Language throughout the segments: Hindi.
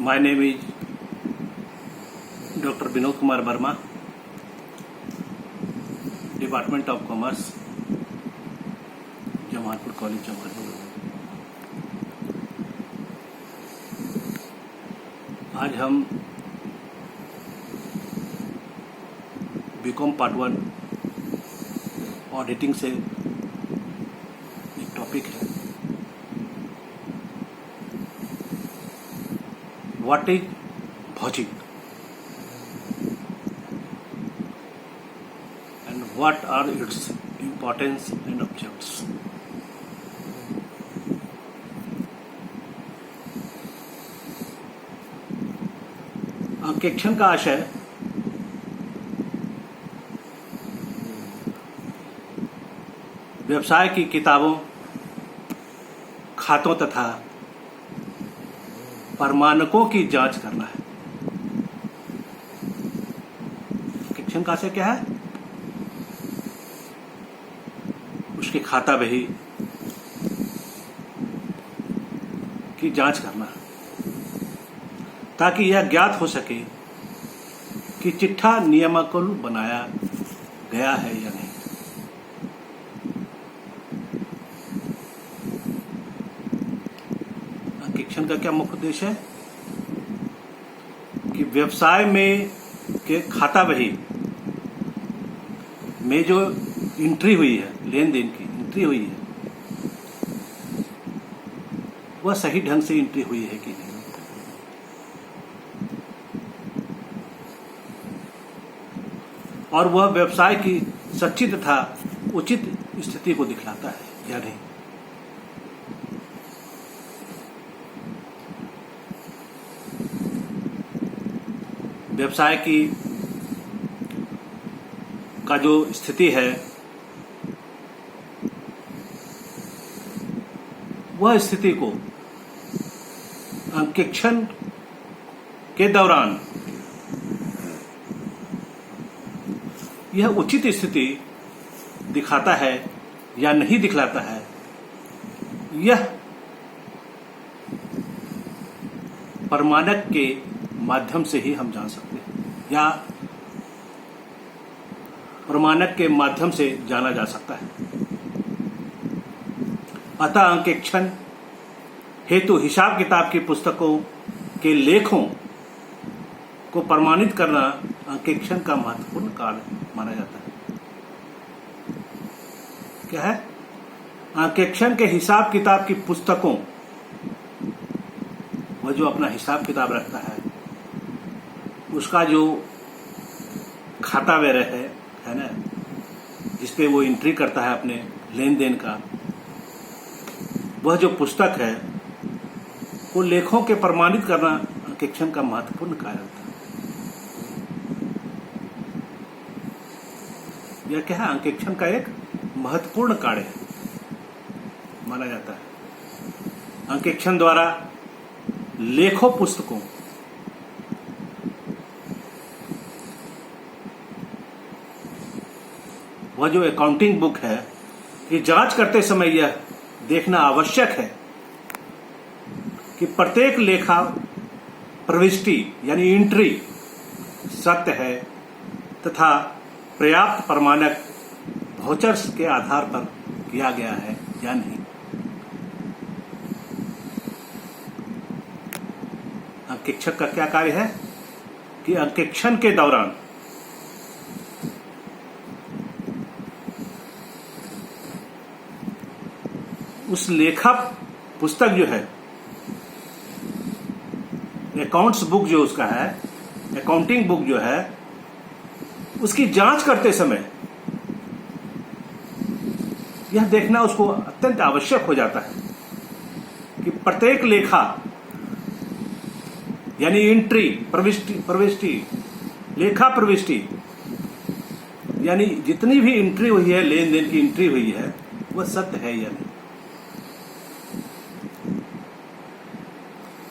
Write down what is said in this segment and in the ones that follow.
My name is Dr. Vinod Kumar Verma, Department of Commerce, Jamalpur college Jamalpur. आज हम बीकॉम पार्ट 1 ऑडिटिंग से एक टॉपिक है, व्हाट इज भौतिक and what are its importance and objects. अंकेक्षण का आशय व्यवसाय की किताबों, खातों तथा प्रमाणकों की जांच करना है। अंकेक्षण का आशय क्या है? उसके खाता बही की जांच करना, ताकि यह ज्ञात हो सके कि चिट्ठा नियमानुसार बनाया गया है या नहीं। अंकेक्षण का क्या मुख्य उद्देश्य है कि व्यवसाय में के खाता बही में जो एंट्री हुई है, लेन देन की एंट्री हुई है, वह सही ढंग से एंट्री हुई है कि नहीं, और वह व्यवसाय की सच्ची तथा उचित स्थिति को दिखलाता है या नहीं। व्यवसाय की का जो स्थिति है, वह स्थिति को अंकेक्षण के दौरान यह उचित स्थिति दिखाता है या नहीं दिखलाता है, यह प्रमाणक के माध्यम से ही हम जान सकते हैं, या प्रमाणक के माध्यम से जाना जा सकता है। अतः अंकेक्षण हेतु हिसाब किताब की पुस्तकों के लेखों को प्रमाणित करना अंकेक्षण का महत्वपूर्ण कार्य माना जाता है। क्या है? अंकेक्षण के हिसाब किताब की पुस्तकों, वह जो अपना हिसाब किताब रखता है, उसका जो खाता वगैरह है ना, जिसपे वो एंट्री करता है अपने लेन देन का, वह जो पुस्तक है, वो लेखों के प्रमाणित करना अंकेक्षण का महत्वपूर्ण कार्य होता है। यह क्या है? अंकेक्षण का एक महत्वपूर्ण कार्य है माना जाता है। अंकेक्षण द्वारा लेखों पुस्तकों वह जो अकाउंटिंग बुक है, ये जांच करते समय यह देखना आवश्यक है कि प्रत्येक लेखा प्रविष्टि यानी एंट्री सत्य है तथा पर्याप्त प्रमाणक वाउचर्स के आधार पर किया गया है या नहीं। अंकेक्षक का क्या कार्य है कि अंकेक्षण के दौरान उस लेखा पुस्तक जो है, अकाउंट्स बुक जो उसका है, अकाउंटिंग बुक जो है, उसकी जांच करते समय यह देखना उसको अत्यंत आवश्यक हो जाता है कि प्रत्येक लेखा यानी एंट्री प्रविष्टि लेखा प्रविष्टि यानी जितनी भी एंट्री हुई है, लेन देन की एंट्री हुई है, वह सत्य है या नहीं,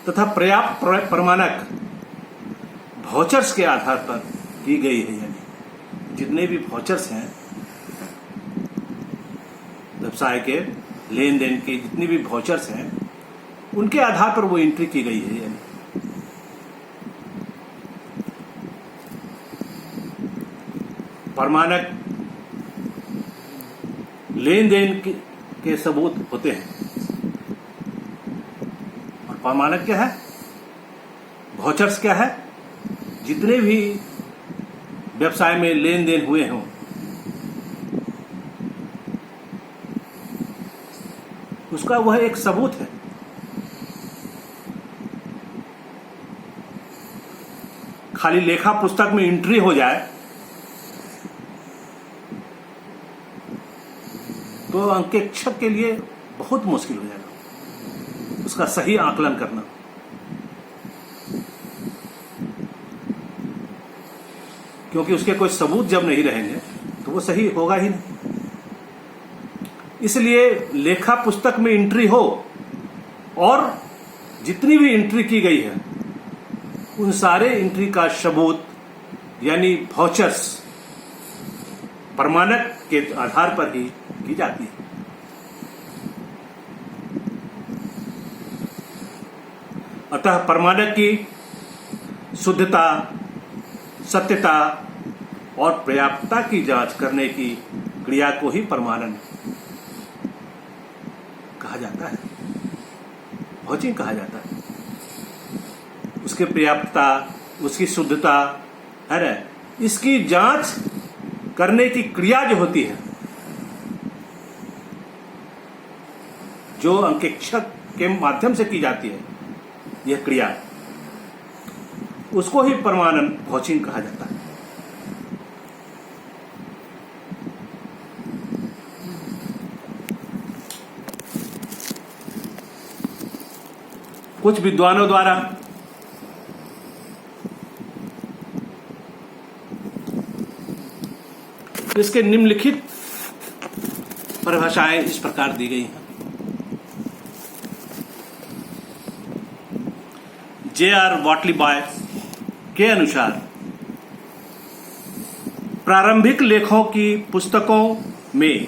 तथा पर्याप्त प्रमाणक वाउचर्स के आधार पर की गई है या नहीं। जितने भी वाउचर्स हैं व्यवसाय के लेन देन के, जितनी भी वाउचर्स हैं, उनके आधार पर वो एंट्री की गई है या नहीं। प्रमाणक लेन देन के सबूत होते हैं। और प्रमाणक क्या है? वाउचर्स क्या है? जितने भी व्यवसाय में लेन देन हुए हों उसका वह एक सबूत है। खाली लेखा पुस्तक में एंट्री हो जाए तो अंकेक्षक के लिए बहुत मुश्किल हो जाएगा उसका सही आकलन करना। क्योंकि उसके कोई सबूत जब नहीं रहेंगे तो वो सही होगा ही नहीं। इसलिए लेखा पुस्तक में एंट्री हो और जितनी भी एंट्री की गई है उन सारे एंट्री का सबूत यानी वाउचर्स प्रमाणक के आधार पर ही की जाती है। अतः प्रमाणक की शुद्धता, सत्यता और पर्याप्तता की जांच करने की क्रिया को ही प्रमाणन कहा जाता है, वाउचिंग कहा जाता है। उसकी पर्याप्तता, उसकी शुद्धता है ना, इसकी जांच करने की क्रिया जो होती है, जो अंकेक्षक के माध्यम से की जाती है यह क्रिया, उसको ही प्रमाणन वाउचिंग कहा जाता है। कुछ विद्वानों द्वारा इसके निम्नलिखित परिभाषाएं इस प्रकार दी गई हैं। J.R. वॉटली बॉय के अनुसार प्रारंभिक लेखों की पुस्तकों में,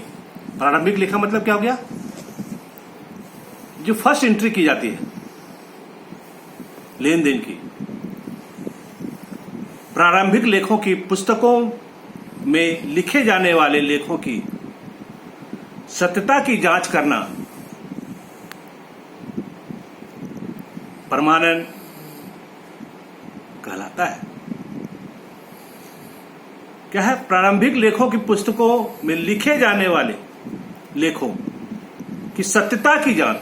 प्रारंभिक लेखा मतलब क्या हो गया? जो फर्स्ट एंट्री की जाती है लेन देन की, प्रारंभिक लेखों की पुस्तकों में लिखे जाने वाले लेखों की सत्यता की जांच करना प्रमाणन कहलाता है। क्या है? प्रारंभिक लेखों की पुस्तकों में लिखे जाने वाले लेखों की सत्यता की जांच,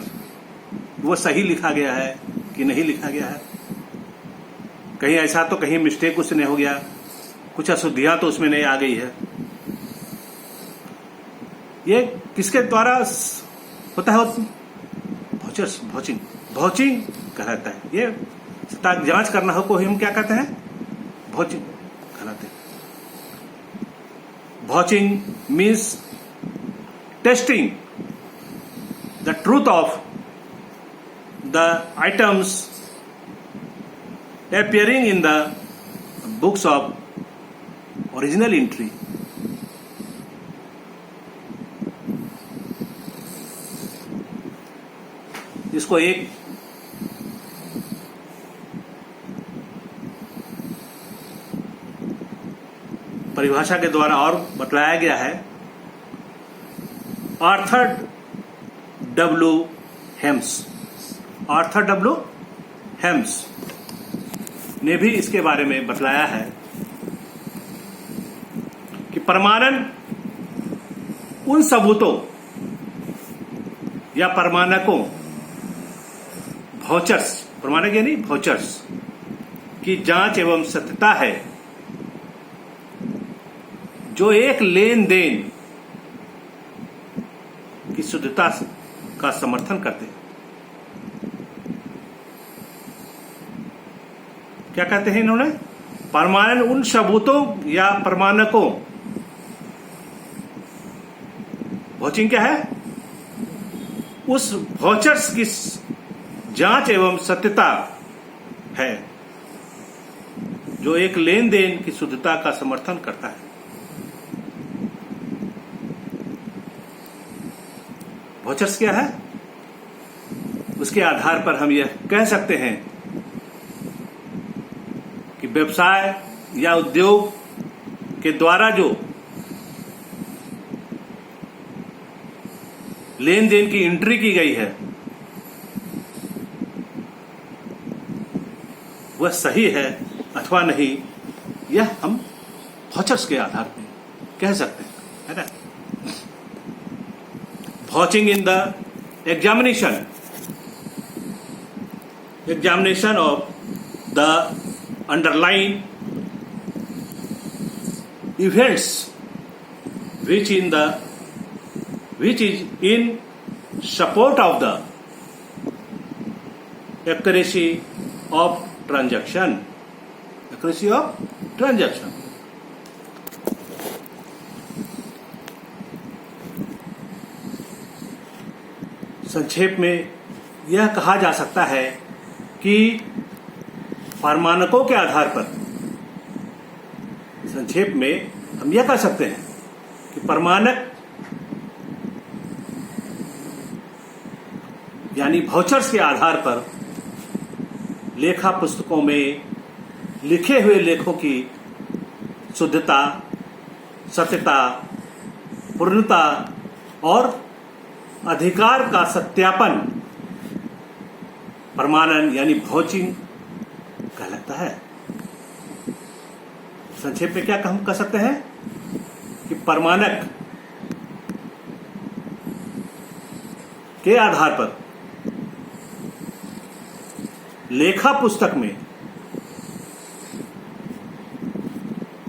वो सही लिखा गया है कि नहीं लिखा गया है, कहीं ऐसा तो कहीं मिस्टेक उसने हो गया, कुछ अशुद्धियां तो उसमें नहीं आ गई है। ये किसके द्वारा होता है? वाउचर्स, वाउचिंग कहलाता है। ये सत्ता जांच करना हो को हम क्या कहते हैं? वाउचिंग कहलाते हैं। Vouching means testing the truth of the items appearing in the books of original entry. इसको एक परिभाषा के द्वारा और बतलाया गया है। आर्थर डब्ल्यू हेम्स ने भी इसके बारे में बतलाया है कि प्रमाणन उन सबूतों या प्रमाणकों, वाउचर्स, प्रमाणक यानी वाउचर्स की जांच एवं सत्यता है जो एक लेन देन की शुद्धता का समर्थन करते हैं। क्या कहते हैं इन्होंने? प्रमाणन उन सबूतों या प्रमाणकों, वाउचिंग क्या है? उस वाउचर्स की जांच एवं सत्यता है जो एक लेन देन की शुद्धता का समर्थन करता है। वाउचर्स क्या है? उसके आधार पर हम यह कह सकते हैं कि व्यवसाय या उद्योग के द्वारा जो लेन देन की एंट्री की गई है वह सही है अथवा नहीं, यह हम वाउचर्स के आधार पर कह सकते हैं, है ना। Vouching in the examination of the underlying events which is in support of the accuracy of transaction. संक्षेप में यह कहा जा सकता है कि प्रमाणकों के आधार पर, संक्षेप में हम यह कह सकते हैं कि प्रमाणक यानी वाउचर्स के आधार पर लेखा पुस्तकों में लिखे हुए लेखों की शुद्धता, सत्यता, पूर्णता और अधिकार का सत्यापन प्रमाणन यानी वाउचिंग कहलाता है। संक्षेप में क्या हम कह सकते हैं कि प्रमाणक के आधार पर लेखा पुस्तक में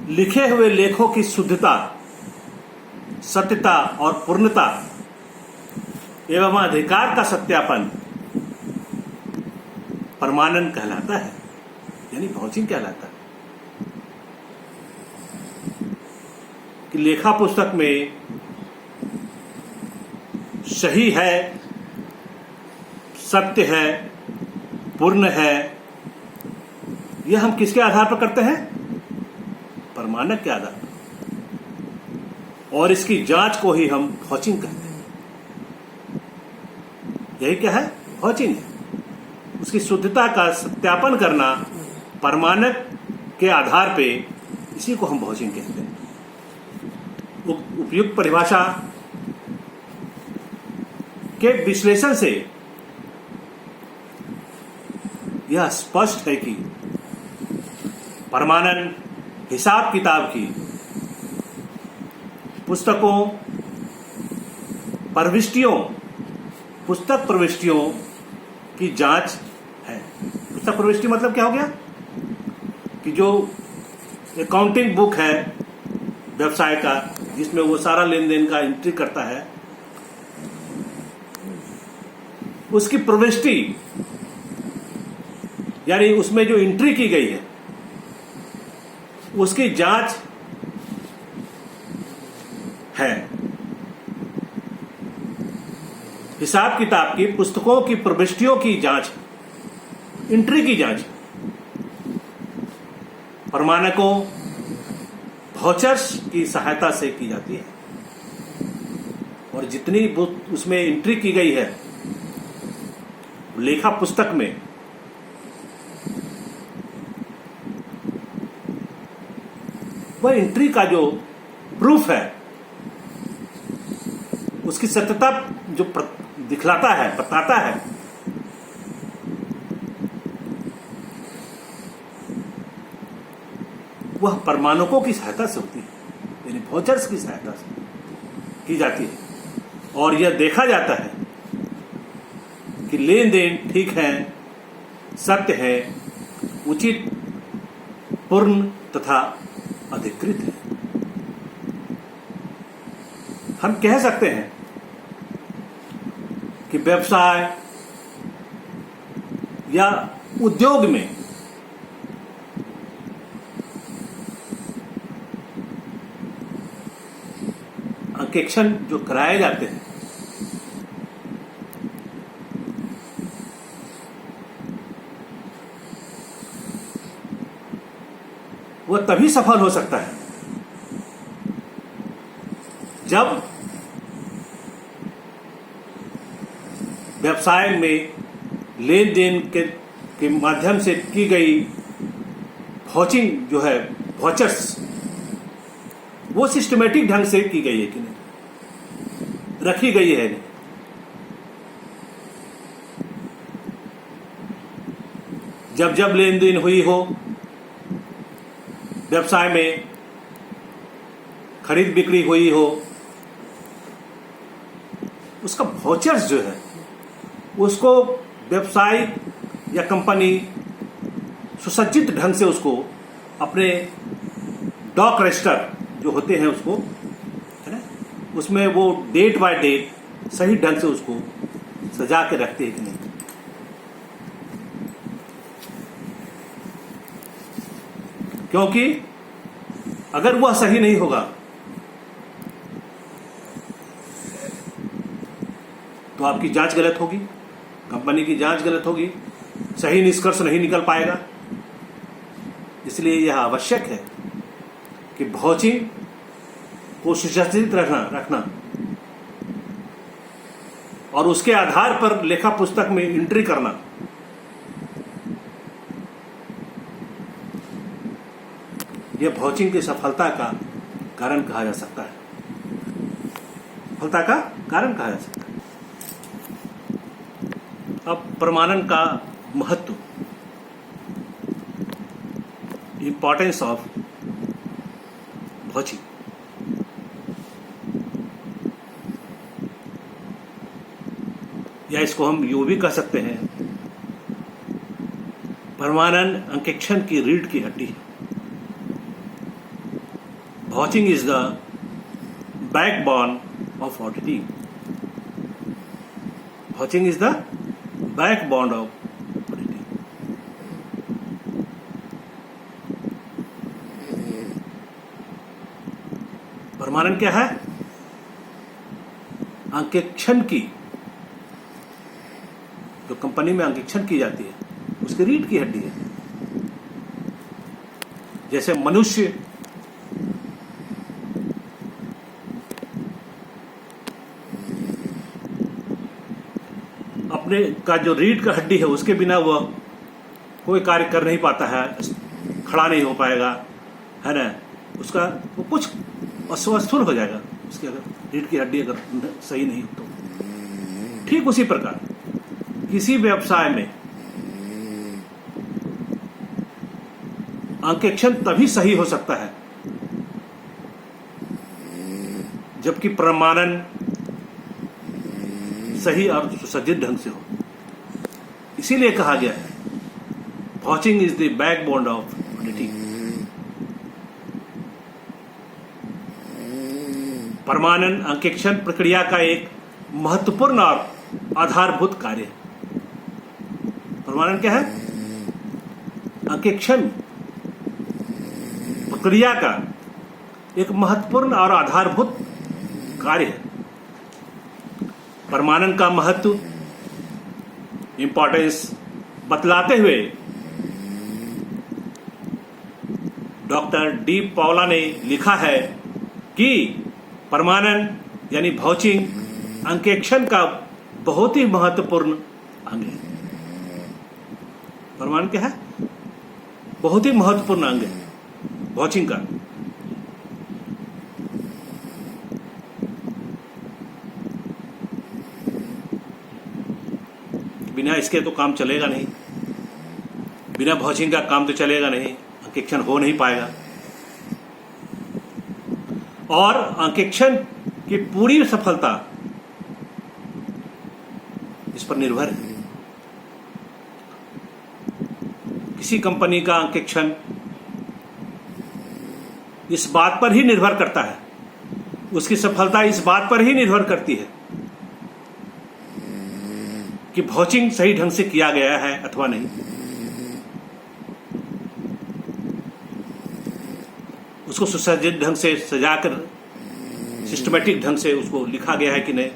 लिखे हुए लेखों की शुद्धता, सत्यता और पूर्णता एवं अधिकार का सत्यापन प्रमाणन कहलाता है, यानी वाउचिंग कहलाता है। कि लेखा पुस्तक में सही है, सत्य है, पूर्ण है, यह हम किसके आधार पर करते हैं? प्रमाणक के आधार पर, और इसकी जांच को ही हम वाउचिंग कहते हैं। यही क्या है? वाउचिंग है। उसकी शुद्धता का सत्यापन करना प्रमाणक के आधार पे, इसी को हम वाउचिंग कहते हैं। उपयुक्त परिभाषा के विश्लेषण से यह स्पष्ट है कि प्रमाणन हिसाब किताब की पुस्तकों प्रविष्टियों, पुस्तक प्रविष्टियों की जांच है। पुस्तक प्रविष्टि मतलब क्या हो गया कि जो अकाउंटिंग बुक है व्यवसाय का, जिसमें वो सारा लेन देन का एंट्री करता है, उसकी प्रविष्टि यानी उसमें जो एंट्री की गई है उसकी जांच है। हिसाब किताब की पुस्तकों की प्रविष्टियों की जांच, एंट्री की जांच प्रमाणकों वाउचर्स की सहायता से की जाती है। और जितनी उसमें एंट्री की गई है लेखा पुस्तक में, वह एंट्री का जो प्रूफ है, उसकी सत्यता जो दिखलाता है, बताता है, वह प्रमाणकों की सहायता से होती है, यानी वाउचर्स की सहायता से की जाती है। और यह देखा जाता है कि लेन देन ठीक है, सत्य है, उचित, पूर्ण तथा अधिकृत है। हम कह सकते हैं कि व्यवसाय या उद्योग में अंकेक्षण जो कराए जाते हैं, वह तभी सफल हो सकता है जब व्यवसाय में लेन देन के माध्यम से की गई वाउचिंग जो है, वाउचर्स, वो सिस्टमेटिक ढंग से की गई है कि नहीं, रखी गई है नहीं, जब जब लेन देन हुई हो, व्यवसाय में खरीद बिक्री हुई हो, उसका वाउचर्स जो है उसको व्यवसाय या कंपनी सुसज्जित ढंग से उसको अपने डॉक रजिस्टर जो होते हैं उसको, है ना, उसमें वो डेट बाय डेट सही ढंग से उसको सजा के रखते हैं कि नहीं। क्योंकि अगर वह सही नहीं होगा तो आपकी जांच गलत होगी, कंपनी की जांच गलत होगी, सही निष्कर्ष नहीं निकल पाएगा। इसलिए यह आवश्यक है कि भाउचिंग को सुसज्जित रखना और उसके आधार पर लेखा पुस्तक में एंट्री करना यह भाउचिंग की सफलता का कारण कहा जा सकता है। सफलता का कारण कहा जा सकता है। अब प्रमाणन का महत्व, इंपॉर्टेंस ऑफ भाउचिंग। या इसको हम यूं भी कह सकते हैं, प्रमाणन अंकेक्षण की रीढ़ की हड्डी है। Vouching is the backbone of auditing. Vouching is the backbone of auditing. प्रमाणन क्या है? अंकेक्षण की, जो कंपनी में अंकेक्षण की जाती है उसकी रीढ़ की हड्डी है। जैसे मनुष्य अपने का जो रीढ़ का हड्डी है उसके बिना वह कोई कार्य कर नहीं पाता है, खड़ा नहीं हो पाएगा, है ना, उसका वो कुछ अस्वस्थूल हो जाएगा उसकी अगर रीढ़ की हड्डी अगर सही नहीं हो तो। ठीक उसी प्रकार किसी व्यवसाय में अंकेक्षण तभी सही हो सकता है जबकि प्रमाणन सही और सुसज्जित ढंग से हो। इसीलिए कहा गया है vouching is the backbone of auditing. प्रमाणन अंकेक्षण प्रक्रिया का एक महत्वपूर्ण और आधारभूत कार्य है। प्रमाणन क्या है? अंकेक्षण प्रक्रिया का एक महत्वपूर्ण और आधारभूत कार्य है। प्रमाणन का महत्व, इंपॉर्टेंस बतलाते हुए डॉक्टर डी पॉला ने लिखा है कि प्रमाणन यानी भाउचिंग अंकेक्षण का बहुत ही महत्वपूर्ण अंग है। प्रमाणन क्या है? बहुत ही महत्वपूर्ण अंग है भाउचिंग का। बिना इसके तो काम चलेगा नहीं, बिना भाउचिंग का काम तो चलेगा नहीं, अंकेक्षण हो नहीं पाएगा। और अंकेक्षण की पूरी सफलता इस पर निर्भर है। किसी कंपनी का अंकेक्षण इस बात पर ही निर्भर करता है, उसकी सफलता इस बात पर ही निर्भर करती है कि भाउचिंग सही ढंग से किया गया है अथवा नहीं। उसको सुसज्जित ढंग से सजाकर सिस्टमैटिक ढंग से उसको लिखा गया है कि नहीं।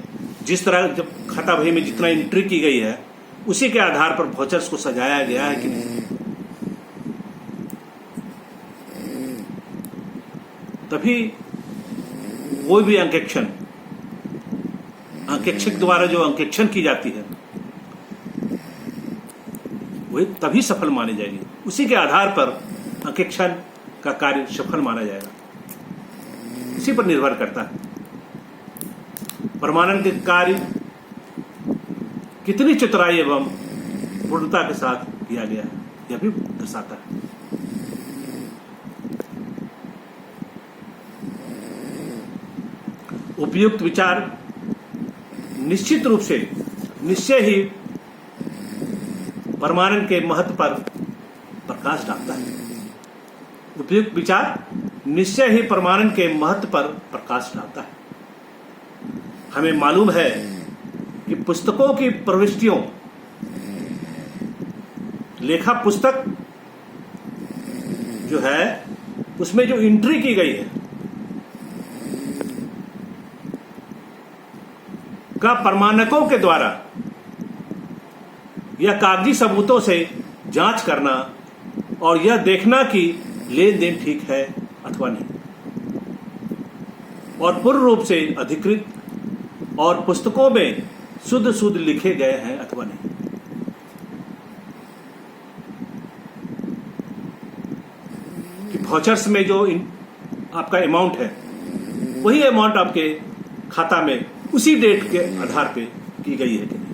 जिस तरह जब खाता बही में जितना एंट्री की गई है उसी के आधार पर भाउचर्स को सजाया गया है कि नहीं। तभी कोई भी अंकेक्षण, अंकेक्षक द्वारा जो अंकेक्षण की जाती है वही तभी सफल मानी जाएगी। उसी के आधार पर अंकेक्षण का कार्य सफल माना जाएगा, इसी पर निर्भर करता है। प्रमाणन के कार्य कितनी चतुराई एवं पूर्णता के साथ किया गया है। यह भी दर्शाता है। उपयुक्त विचार निश्चित रूप से निश्चय ही परमानंद के महत्व पर प्रकाश डालता है। उपयुक्त विचार निश्चय ही परमानंद के महत्व पर प्रकाश डालता है। हमें मालूम है कि पुस्तकों की प्रविष्टियों, लेखा पुस्तक जो है उसमें जो एंट्री की गई है का प्रमाणकों के द्वारा या कागजी सबूतों से जांच करना और यह देखना कि लेन देन ठीक है अथवा नहीं, और पूर्ण रूप से अधिकृत और पुस्तकों में शुद्ध शुद्ध लिखे गए हैं अथवा नहीं। कि वाउचर्स में जो आपका अमाउंट है वही अमाउंट आपके खाता में उसी डेट के आधार पे की गई है कि नहीं।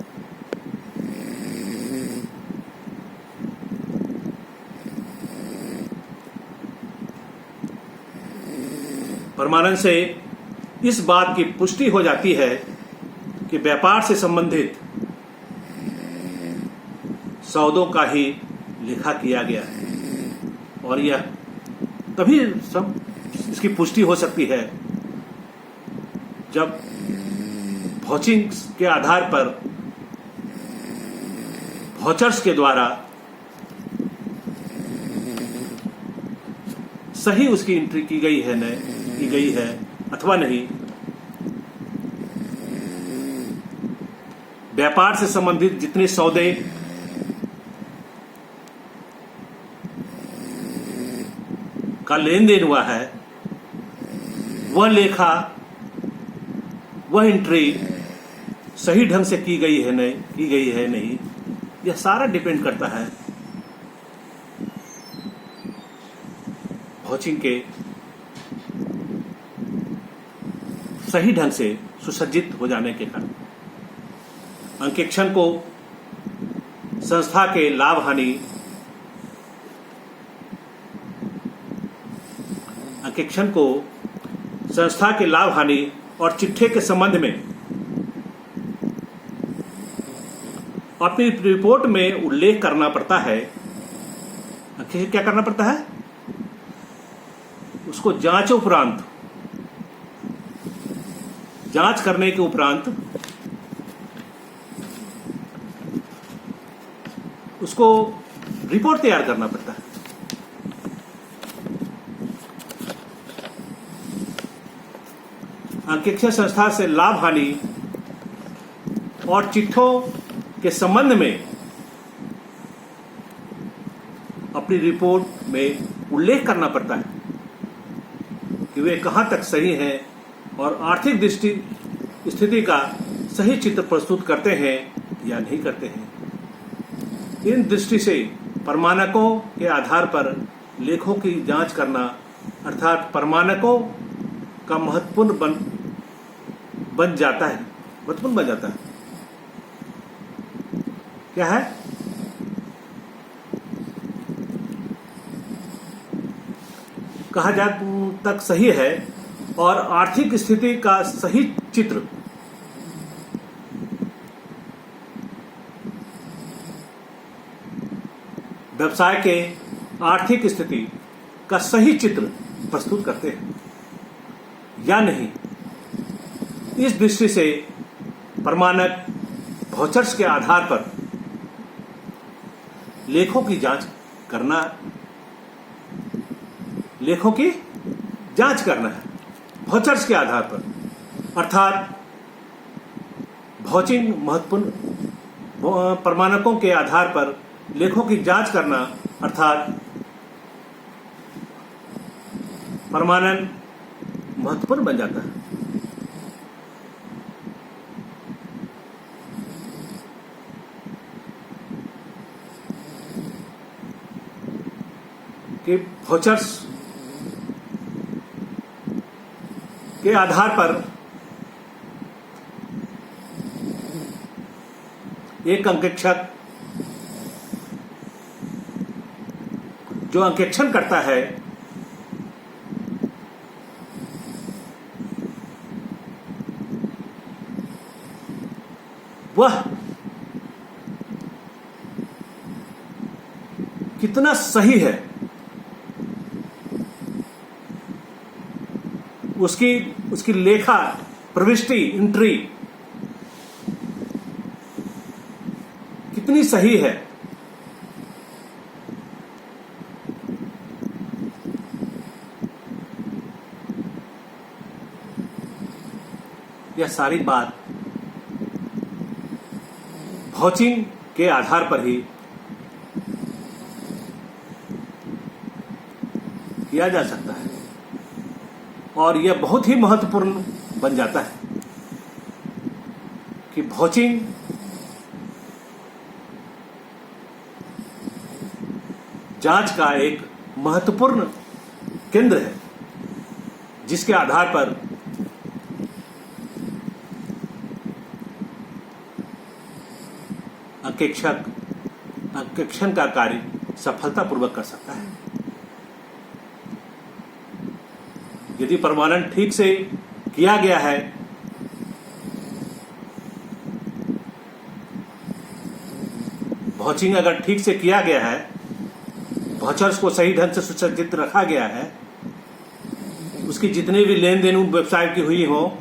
परमानंद से इस बात की पुष्टि हो जाती है कि व्यापार से संबंधित सौदों का ही लिखा किया गया है, और यह तभी सब इसकी पुष्टि हो सकती है जब वाउचिंग के आधार पर वाउचर्स के द्वारा सही उसकी एंट्री की गई है अथवा नहीं। व्यापार से संबंधित जितने सौदे का लेन देन हुआ है वह लेखा, वह एंट्री सही ढंग से की गई है नहीं, यह सारा डिपेंड करता है वाउचिंग के सही ढंग से सुसज्जित हो जाने के कारण। अंकेक्षण को संस्था के लाभ हानि, अंकेक्षण को संस्था के लाभ हानि और चिट्ठे के संबंध में अपनी रिपोर्ट में उल्लेख करना पड़ता है। क्या करना पड़ता है? उसको जांच करने के उपरांत उसको रिपोर्ट तैयार करना पड़ता है। अंकेक्षण संस्था से लाभ हानि और चिट्ठों के संबंध में अपनी रिपोर्ट में उल्लेख करना पड़ता है कि वे कहां तक सही हैं और आर्थिक स्थिति का सही चित्र प्रस्तुत करते हैं या नहीं करते हैं। इन दृष्टि से प्रमाणकों के आधार पर लेखों की जांच करना अर्थात प्रमाणकों का महत्वपूर्ण बन जाता है। क्या है? कहा जा तक सही है और आर्थिक स्थिति का सही चित्र व्यवसाय के आर्थिक स्थिति का सही चित्र प्रस्तुत करते हैं या नहीं। इस दृष्टि से प्रमाणक वाउचर्स के आधार पर लेखों की जांच करना है वाउचर्स के आधार पर, अर्थात वाउचिंग महत्वपूर्ण प्रमाणकों के आधार पर लेखों की जांच करना अर्थात प्रमाणन महत्वपूर्ण बन जाता है। कि वाउचर्स के आधार पर एक अंकेक्षक जो अंकेक्षण करता है वह कितना सही है, उसकी लेखा प्रविष्टि एंट्री कितनी सही है, यह सारी बात भाउचिंग के आधार पर ही किया जा सकता है और यह बहुत ही महत्वपूर्ण बन जाता है कि भाउचिंग जांच का एक महत्वपूर्ण केंद्र है जिसके आधार पर अंकेक्षण का कार्य सफलतापूर्वक कर सकता है। यदि प्रमाणन ठीक से किया गया है भाउचिंग अगर ठीक से किया गया है, वाउचर्स को सही ढंग से सुसज्जित रखा गया है, उसकी जितने भी लेन देन वेबसाइट की हुई हो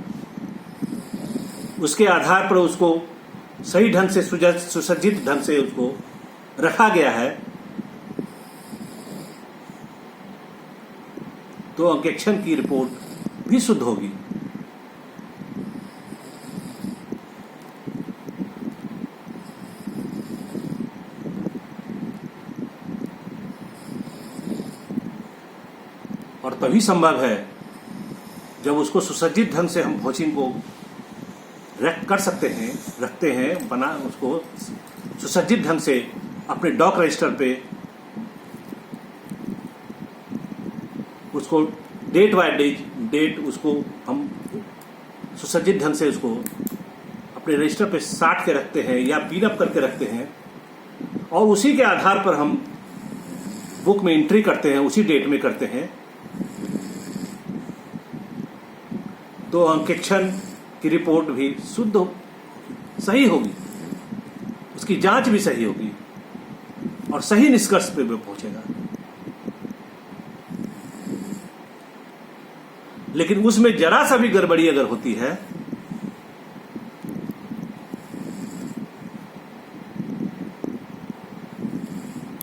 उसके आधार पर उसको सही ढंग से सुसज्जित ढंग से उसको रखा गया है, तो अंकेक्षण की रिपोर्ट भी शुद्ध होगी। और तभी संभव है जब उसको सुसज्जित ढंग से हम भाउचिंग को कर सकते हैं, रखते हैं, उसको सुसज्जित ढंग से अपने डॉक रजिस्टर पे उसको डेट बाय डेट उसको हम सुसज्जित ढंग से उसको अपने रजिस्टर पे साट के रखते हैं या पिन अप करके रखते हैं और उसी के आधार पर हम बुक में एंट्री करते हैं, उसी डेट में करते हैं, तो अंकेक्षण की रिपोर्ट भी शुद्ध सही होगी, उसकी जांच भी सही होगी और सही निष्कर्ष पे भी पहुंचेगा। लेकिन उसमें जरा सा भी गड़बड़ी अगर होती है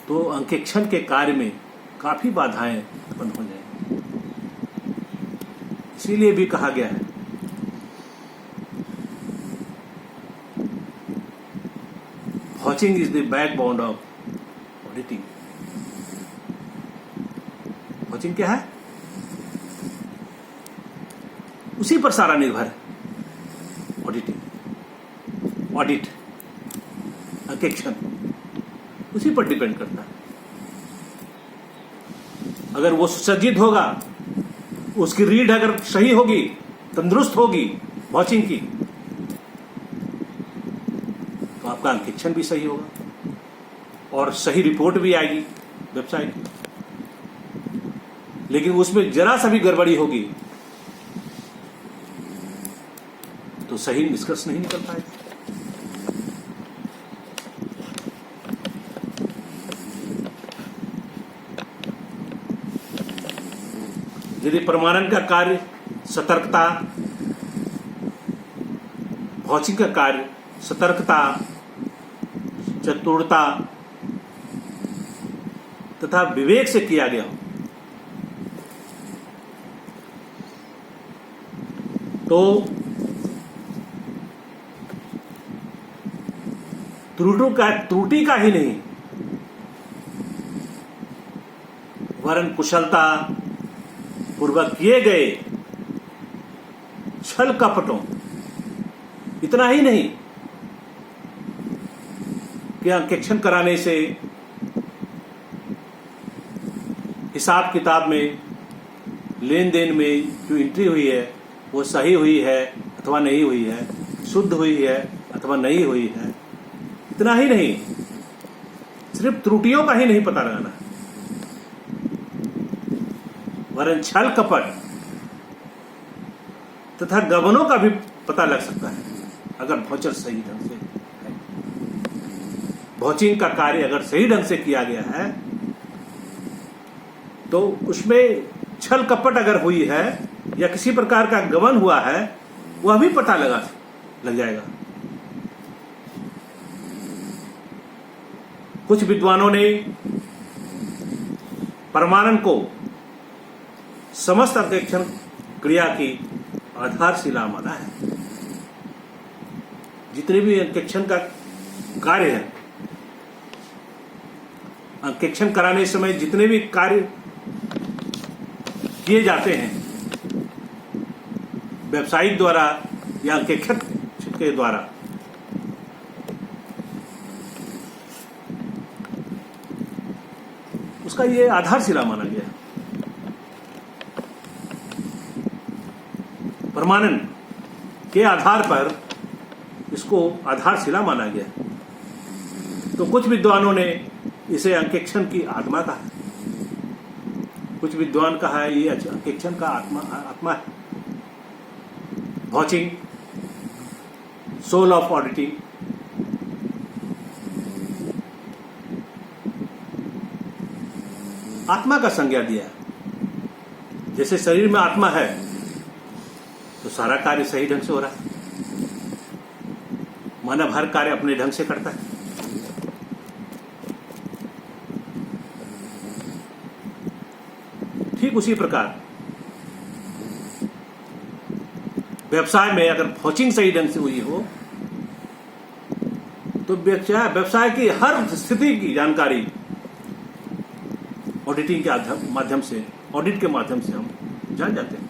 तो अंकेक्षण के कार्य में काफी बाधाएं उत्पन्न हो जाएंगी। इसीलिए भी कहा गया है vouching is the backbone of auditing. Vouching क्या है? उसी पर सारा निर्भर है। ऑडिट अंकेक्षण उसी पर डिपेंड करता है। अगर वो सुसज्जित होगा, उसकी रीड अगर सही होगी, तंदुरुस्त होगी भाउचिंग की, तो आपका अंकेक्षण भी सही होगा और सही रिपोर्ट भी आएगी वेबसाइट की। लेकिन उसमें जरा सा भी गड़बड़ी होगी तो सही निष्कर्ष नहीं निकल पाएगा। यदि प्रमाणन का कार्य सतर्कता, भाउचिंग का कार्य सतर्कता, चतुरता तथा विवेक से किया गया हो तो त्रुटि का ही नहीं वरन कुशलता पूर्वक किए गए छल कपटों, इतना ही नहीं कि अंकेक्षण कराने से हिसाब किताब में, लेन देन में जो एंट्री हुई है वो सही हुई है अथवा नहीं हुई है, शुद्ध हुई है अथवा नहीं हुई है, इतना ही नहीं, सिर्फ त्रुटियों का ही नहीं पता लगाना, वरन छल कपट तथा गबनों का भी पता लग सकता है अगर वाउचर सही ढंग से है। वाउचिंग का कार्य अगर सही ढंग से किया गया है तो उसमें छल कपट अगर हुई है या किसी प्रकार का गबन हुआ है वह भी पता लग जाएगा। कुछ विद्वानों ने प्रमाणन को समस्त अंकेक्षण क्रिया की आधारशिला माना है। जितने भी अंकेक्षण का कार्य है, अंकेक्षण कराने समय जितने भी कार्य किए जाते हैं वेबसाइट द्वारा या अंकेक्षक के द्वारा, उसका ये आधारशिला माना गया। प्रमाणन के आधार पर इसको आधारशिला माना गया। तो कुछ विद्वानों ने इसे अंकेक्षण की आत्मा कहा, कुछ विद्वान कहा है ये अंकेक्षण का आत्मा है। वाउचिंग, सोल ऑफ ऑडिटिंग, आत्मा का संज्ञा दिया। जैसे शरीर में आत्मा है तो सारा कार्य सही ढंग से हो रहा है। मानव हर कार्य अपने ढंग से करता है। ठीक उसी प्रकार व्यवसाय में अगर वाउचिंग सही ढंग से हुई हो तो व्यवसाय की हर स्थिति की जानकारी ऑडिटिंग के माध्यम से, ऑडिट के माध्यम से हम जान जाते हैं।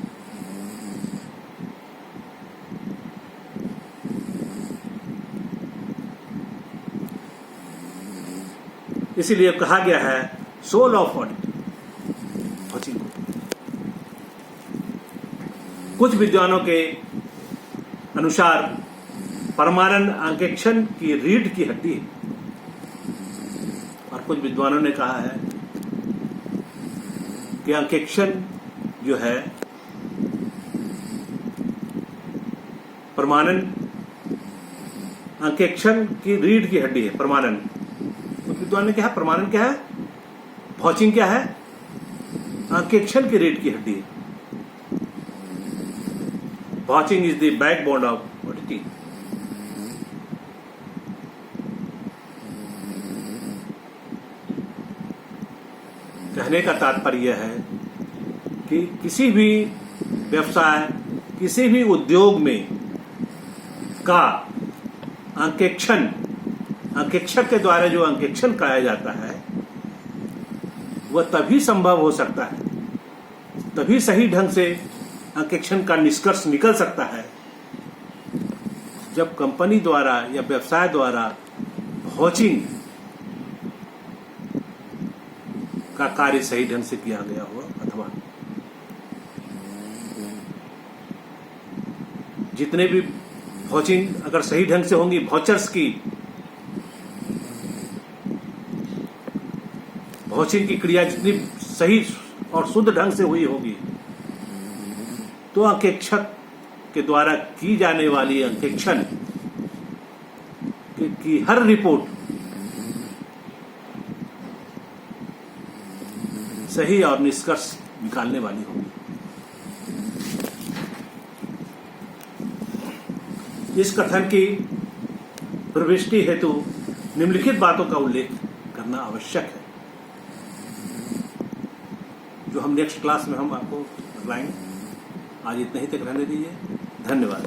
इसीलिए कहा गया है सोल ऑफ ऑडिट, वाउचिंग को। कुछ विद्वानों के अनुसार प्रमाणन अंकेक्षण की रीढ़ की हड्डी है और कुछ विद्वानों ने कहा है कि अंकेक्षण जो है प्रमाणन अंकेक्षण की रीढ़ की हड्डी है। प्रमाणन, कुछ विद्वान ने कहा प्रमाणन क्या है, वाउचिंग क्या है, अंकेक्षण की रीढ़ की हड्डी है। Vouching is the backbone of auditing. कहने का तात्पर्य यह है कि किसी भी व्यवसाय, किसी भी उद्योग में का अंकेक्षण, अंकेक्षक के द्वारा जो अंकेक्षण कराया जाता है वह तभी संभव हो सकता है, तभी सही ढंग से अंकेक्षण का निष्कर्ष निकल सकता है जब कंपनी द्वारा या व्यवसाय द्वारा वाउचिंग का कार्य सही ढंग से किया गया हो, अथवा जितने भी वाउचिंग अगर सही ढंग से होंगी, वाउचर्स की वाउचिंग की क्रिया जितनी सही और शुद्ध ढंग से हुई होगी तो अंकेक्षक के द्वारा की जाने वाली अंकेक्षण की हर रिपोर्ट सही और निष्कर्ष निकालने वाली होगी। इस कथन की प्रविष्टि हेतु निम्नलिखित बातों का उल्लेख करना आवश्यक है जो हम नेक्स्ट क्लास में हम आपको बताएंगे। आज इतना ही तक रहने दीजिए। धन्यवाद।